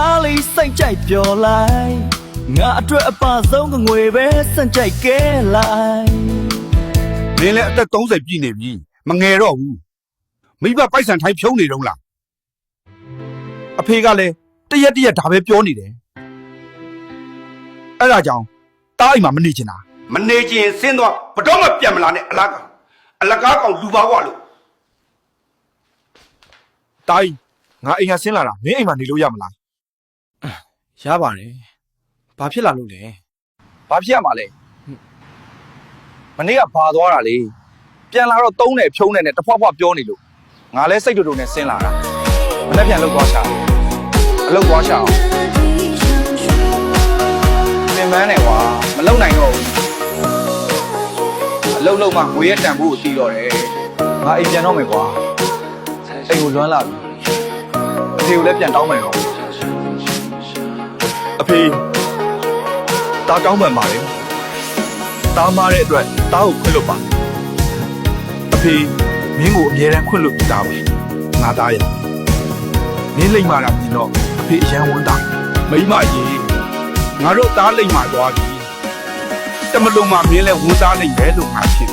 သားလေးစိတ်ကြိုက်ပျော်လိုက်ငါအတွက်အပါဆုံးကငွေပဲစန့်ကြိုက်ကဲလိုက်မင်းလည်းအသက်30ပြည့်နေပြီမငယ်တော့ဘူးမိဘပိုက်ဆံထိုင်းဖြုံးနေတော့လားအဖေကလည်းတရက်ဒါပဲပြောနေတယ်အဲ့ဒါကြောင့်တားအိမ်မှာမနေချင်တာမနေချင်ဆင်းသွားဘတော့မှပြန်မလာနဲ့အလကားကောင်လူပါကွာလို့တားငါအိမ်ကဆင်းလာတာမင်းအိမ်မှာနေလို့ရမလားရပါတယ်ဘာဖြစ်လာလို့လဲဘာဖြစ်ရမှာလဲမနေ့ကဘာသွားတာလေပြန်လာတော့တုံးတယ်ဖြုံးတယ်နဲ့တဖွားဖွားပြောနေလို့ငါလဲစိတ်တူတူနဲ့ဆင်းလာတာမနေ့ပြန်လောက်သွားချာအလုပ်သွားချာအောင်ပြင်ပန်းနေကွာမလုံနိုင်တော့ဘူးအလုပ်မှငွေရတန်ဖို့ကိုတီးတော့တယ်ငါအိမ်ပြန်တော့မယ်ကွာအိမ်ကိုလွမ်းလာပြီအဖေကိုလည်းပြန်တောင်းမယ်တော့အဖေတားတောင်းပန်ပါလေတားမတဲ့အတွက်တားကိုခွင့်လွတ်ပါအဖေမင်းကိုအမြဲတမ်းခွင့်လွတ်ပြီးသားပါငါသားရမင်းလိမ့်မာတာမြင်တော့အဖေအရန်ဝန်းတာမိမကြီးငါတို့သားလိမ့်မာသွားပြီတမလုံးမှမင်းလဲဝန်စားနိုင်ပဲလို့ငါဖြစ်